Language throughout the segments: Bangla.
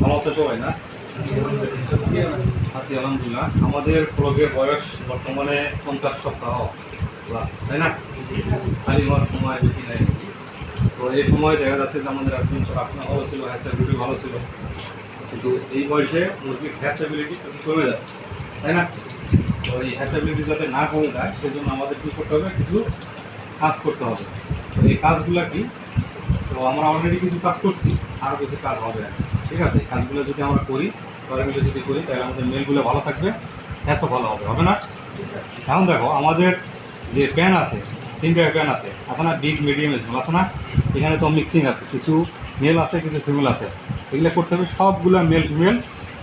ভালো আছে সবাই না? আছি আলহামদুলিল্লাহ। আমাদের ব্লগের বয়স বর্তমানে 50 সপ্তাহ প্লাস, তাই না? খালি হওয়ার সময় বেশি নাই। তো এই সময় দেখা যাচ্ছে যে আমাদের একজন রাখনা ভালো ছিল, হ্যাসাবিলিটি ভালো ছিল, কিন্তু এই বয়সে মুরগির হ্যাসাবিলিটি কিছু কমে যায়, তাই না? তো এই হ্যাসাবিলিটি যাতে না কমে যায় সেজন্য আমাদের কী করতে হবে, কিছু কাজ করতে হবে। তো এই কাজগুলো কি? তো আমরা অলরেডি কিছু কাজ করছি, আরও কিছু কাজ হবে, ঠিক আছে? এই কাজগুলো যদি আমরা করি, সবাই মিলে যদি করি, তাহলে আমাদের মেলগুলো ভালো থাকবে, হ্যাসও ভালো হবে, হবে না? এখন দেখো আমাদের যে প্যান আছে, 3টা প্যান আছে না? বিগ মিডিয়াম স্মল আছে না? এখানে তো মিক্সিং আছে, কিছু মেল আছে, কিছু ফিমেল আছে। এগুলো করতে হবে, সবগুলো মেল ফিমেল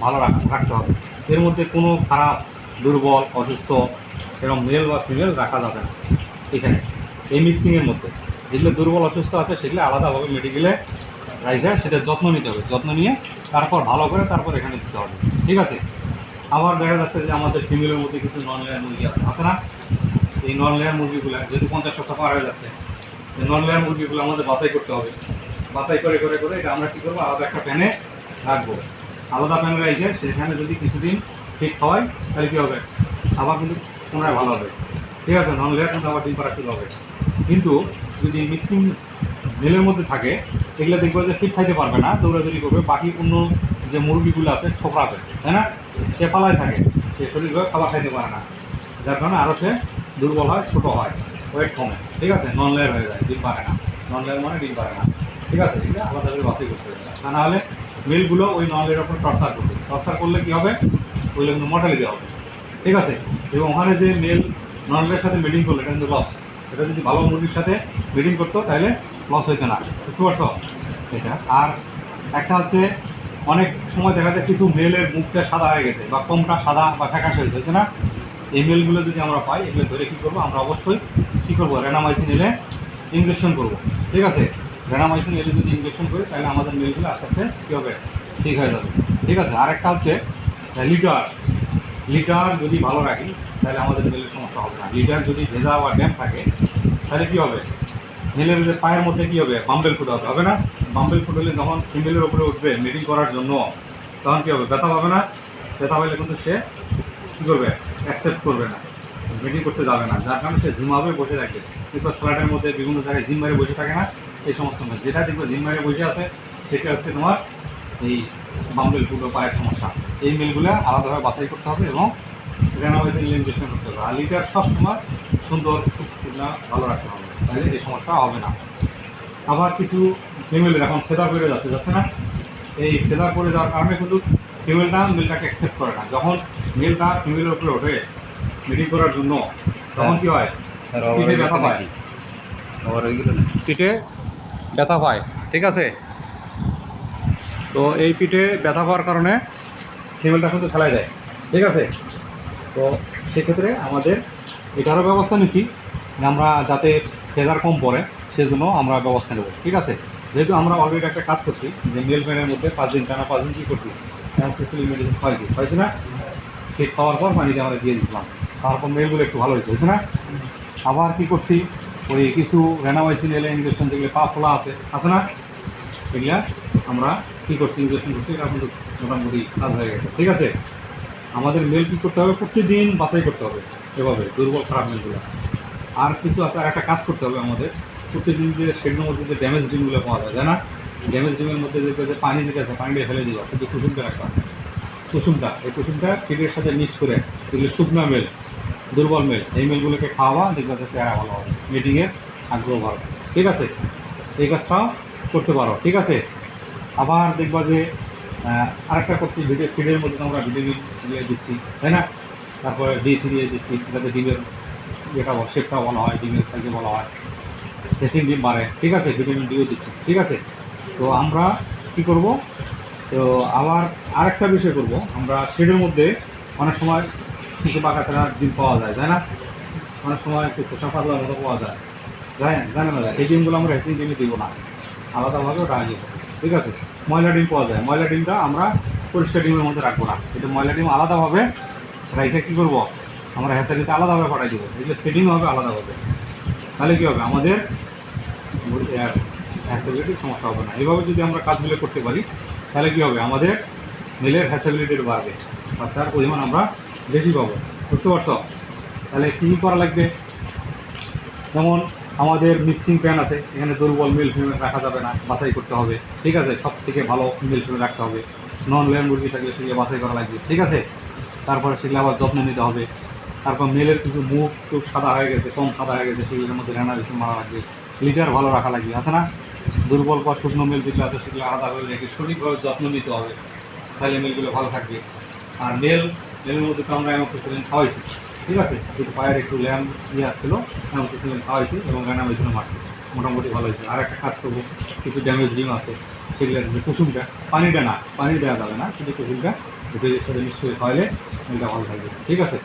ভালো রাখতে হবে। এর মধ্যে কোনো খারাপ, দুর্বল, অসুস্থ এরকম মেল বা ফিমেল রাখা যাবে না এখানে এই মিক্সিংয়ের মধ্যে। যেগুলো দুর্বল অসুস্থ আছে সেগুলো আলাদাভাবে মেডিকেলে রাখবে, সেটা যত্ন নিতে হবে। যত্ন নিয়ে তারপর ভালো করে তারপর এখানে দিতে হবে, ঠিক আছে? আবার দেখা যাচ্ছে যে আমাদের ফিমেলের মধ্যে কিছু নন লেয়ার মুরগি আছে না? এই নন লেয়ার মুরগিগুলো যেহেতু 50 সপ্তাহ পার হয়ে যাচ্ছে, এই নন লেয়ার মুরগিগুলো আমাদের বাছাই করতে হবে। বাছাই করে করে করে এটা আমরা কী করবো, আলাদা একটা প্যানে রাখবো। আলাদা প্যানে রেখে সেখানে যদি কিছুদিন ঠিক হয় তাহলে কী হবে, আবার কিন্তু পুনরায় ভালো হবে, ঠিক আছে? নন লেয়ার কিন্তু আবার ডিম পাড়া শুরু হবে। কিন্তু যদি মিক্সিং মেলের মধ্যে থাকে, এগুলো দেখবো যে ঠিক খাইতে পারবে না, দৌড়াদৌড়ি করবে, বাকি অন্য যে মুরগিগুলো আছে ছোকরাবে, তাই না? সে পালায় থাকে, সে শরীরভাবে খাবার খাইতে পারে না, যার কারণে আরও সে দুর্বল হয়, ছোটো হয়, ওয়েট কমে, ঠিক আছে? নন লেয়ার হয়ে যায়, ডিম পারে না। নন লেয়ার মানে ডিম পারে না, ঠিক আছে? এটা আলাদা করে বাছাই করতে হবে, তা না হলে মিলগুলো ওই নন লেয়ারের উপর টর্চার করবে। টর্চার করলে কী হবে, ওইগুলো কিন্তু মর্টালিটি হবে, ঠিক আছে? এবং ওখানে যে মেল নন লেয়ারের সাথে মিটিং করলে এটা কিন্তু লস। এটা যদি ভালো মুরগির সাথে মিটিং করতো তাহলে লস হইতো না, বুঝতে পারছো? এটা আর একটা হচ্ছে, অনেক সময় দেখা যায় কিছু মেলের মুখটা সাদা হয়ে গেছে বা কমটা সাদা বা ফ্যাকাশে হয়েছে না? এই মেলগুলো যদি আমরা পাই, এগুলো ধরে কী করবো, আমরা অবশ্যই কী করবো, রেনামাইসিন এলে ইনজেকশন করবো, ঠিক আছে? রেনামাইসিন এলে যদি ইনজেকশন করি তাহলে আমাদের মেলগুলো আস্তে আস্তে কী হবে, ঠিক হয়ে যাবে, ঠিক আছে? আরেকটা হচ্ছে লিটার। লিটার যদি ভালো রাখি তাহলে আমাদের মেলের সমস্যা হবে না। লিটার যদি ভেজা বা ড্যাম থাকে তাহলে কী হবে, মেলের যে পায়ের মধ্যে কী হবে, বাম্বেল ফুট হবে, হবে না? বাম্বেল ফুট হলে যখন ফিমেলের উপরে উঠবে মিটিং করার জন্য, তখন কী হবে, ব্যথা পাবে না? ব্যথা পাইলে কিন্তু সে কী করবে, অ্যাকসেপ্ট করবে না, মিটিং করতে যাবে না, যার কারণে সে জিমাবে বসে থাকবে। এরপর স্যালাডের মধ্যে বিভিন্ন জায়গায় জিম মারে বসে থাকে না? এই সমস্ত মেয়ে যেটা দেখবে জিম মারে বসে আছে, সেটা হচ্ছে তোমার এই বাম্বেল ফুট ও পায়ের সমস্যা। এই মেলগুলো আলাদাভাবে বাছাই করতে হবে এবং রেনোভেশন ইনজেকশন করতে হবে। আর লিটার সবসময় সুন্দর শুকনা ভালো রাখতে হবে, তাহলে এই সমস্যা হবে না। আবার কিছু ফিমেলের এখন ফেদার পড়ে যাচ্ছে না? এই ফেদার পড়ে যাওয়ার কারণে কিন্তু ফিমেলটা মেলটাকে অ্যাকসেপ্ট করে না। যখন মেলটা ফিমেলের উপরে ওঠে মিটিং করার জন্য, তখন কী হয়, পিঠে ব্যথা পায়, পিঠে ব্যথা পায়, ঠিক আছে? তো এই পিঠে ব্যথা পাওয়ার কারণে ফিমেলটা কিন্তু ফেলায় দেয়, ঠিক আছে? তো সেক্ষেত্রে আমাদের এটারও ব্যবস্থা নিচ্ছি, আমরা যাতে ফেদার কম পড়ে সেজন্য আমরা ব্যবস্থা নেব, ঠিক আছে? যেহেতু আমরা অলরেডি একটা কাজ করছি যে মেল ফ্যানের মধ্যে 5 দিন টানা 5 দিন কী করছি, অ্যামোক্সিসিলিন মেডিসিন খাইছি না? ঠিক খাওয়ার পর পানিতে আমরা দিয়ে দিয়েছিলাম, তারপর মেলগুলো একটু ভালো হয়েছে না? আবার কী করছি, ওই কিছু রেনামাইসিন এলে ইঞ্জেকশন, যেগুলো পা ফোলা আছে না? এগুলা আমরা কী করছি, ইঞ্জেকশন করছি, এটা কিন্তু মোটামুটি কাজ হয়ে গেছে, ঠিক আছে? আমাদের মেল কী করতে হবে, প্রতিদিন বাছাই করতে হবে এভাবে দুর্বল খারাপ মেলগুলো। আর কিছু আছে, আর একটা কাজ করতে হবে আমাদের, প্রতিদিন যে সেগুলোর মধ্যে যে ড্যামেজ ডিমগুলো পাওয়া যায়, তাই না? ড্যামেজ ডিমের মধ্যে যে পানি যেটা আছে, পানিটা ফেলে দিবা, কিন্তু কুসুমটা রাখবা। কুসুমটা, এই কুসুমটা ফিডের সাথে মিক্স করে, এগুলো শুকনো মেল, দুর্বল মেল, এই মেলগুলোকে খাওয়াবা, দেখবা যে চেহারা ভালো হবে, মিটিংয়ের আগ্রহ বাড়বে, ঠিক আছে? এই কাজটাও করতে পারো, ঠিক আছে? আবার দেখবা যে আরেকটা করছি, ফিডের মধ্যে আমরা ভিটামিন দিয়ে দিচ্ছি, তাই না? তারপরে D3 দিচ্ছি, যাতে ডিমের যেটা শেপটা বলা হয়, ডিমের সাইজে বলা হয়, ফেসিং ডিম বাড়ে, ঠিক আছে? ভিটামিন ডিও দিচ্ছি, ঠিক আছে? তো আমরা কী করব, তো আবার আরেকটা বিষয় করব, আমরা শেডের মধ্যে অনেক সময় কিছু বাঁকাতেরা ডিম পাওয়া যায়, তাই না? অনেক সময় একটু খোসা পাতলার মতো পাওয়া যায়, জানে না যায়, এই ডিমগুলো আমরা হেসিং ডিমে দিব না, আলাদাভাবে ওটা আনি, ঠিক আছে? ময়লা ডিম পাওয়া যায়, ময়লা ডিমটা আমরা পরিষ্কার ডিমের মধ্যে রাখবো না, এটা ময়লা ডিম আলাদাভাবে রাইখে কী করবো, আমরা হ্যাসারিতে আলাদাভাবে পাঠাই দেবো, এগুলো সেটিং হবে আলাদাভাবে, তাহলে কী হবে, আমাদের হ্যাসারিটির সমস্যা হবে না। এইভাবে যদি আমরা কাজগুলো করতে পারি তাহলে কী হবে, আমাদের মিলের হ্যাসেবিলিটির বাড়বে, বাচ্চার পরিমাণ আমরা বেশি পাবো। বুঝতে পারছো? তাহলে কী করা লাগবে, যেমন আমাদের মিক্সিং প্যান আছে, এখানে দুর্বল মিল ফিমেল রাখা যাবে না, বাছাই করতে হবে। ঠিক আছে, সব থেকে ভালো মিল ফিমেল রাখতে হবে। নন লেয়ার মুরগি থাকলে সেগুলো বাছাই করা লাগবে। ঠিক আছে, তারপরে সেগুলো আবার যত্ন নিতে হবে। তারপর মেলের কিছু মুখ টুক সাদা হয়ে গেছে, কম সাদা হয়ে গেছে, সেগুলোর মধ্যে রান্না বেশি মারা লাগবে। লিটার ভালো রাখা লাগবে, আছে না? দুর্বল বা শুকনো মিল যেগুলো আছে সেগুলো আলাদা করে রেখে সঠিকভাবে যত্ন নিতে হবে, তাহলে মিলগুলো ভালো থাকবে। আর মেলের মধ্যে তো আমরা অ্যামোক্সিসিলিন খাওয়াইছি। ঠিক আছে, কিন্তু পায়ের একটু ল্যাম্প ইয়ে আসছিলো, অ্যামোক্সিসিলিন খাওয়াইছি এবং রান্নামেশিনও মারছি, মোটামুটি ভালো হয়েছে। আর একটা কাজ করবো, কিছু ড্যামেজ ডিম আছে সেগুলোর যে কুসুমটা, পানিটা না, পানি দেওয়া যাবে না, শুধু কুসুমটা দুধের সাথে মিক্স করে খাওয়ালে মিলটা ভালো থাকবে। ঠিক আছে,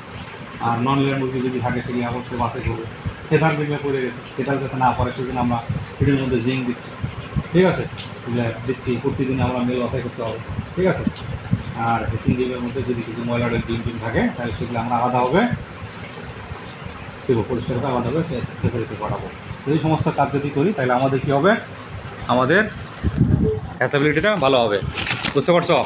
আর নন লেয়ার মুরগি যদি থাকে সেগুলি অবশ্যই বাছাই করবো। সেটার দিকে পড়ে গেছে, সেটার যাতে না পরে সেদিন আমরা ফিডের মধ্যে জিঙ্ক দিচ্ছি। ঠিক আছে, এগুলো দিচ্ছি, প্রতিদিন আমরা মিল বাছাই করতে হবে। ঠিক আছে, আর হেসিং ডিমের মধ্যে যদি কিছু ময়লার ডিম থাকে তাহলে সেগুলো আমরা আলাদাভাবে দেবো, পরিষ্কার করে আলাদাভাবে ফেসিলিটি করাবো। এই সমস্ত কাজ যদি করি তাহলে আমাদের কী হবে, আমাদের হ্যাসেবিলিটিটা ভালো হবে। বুঝতে পারছো?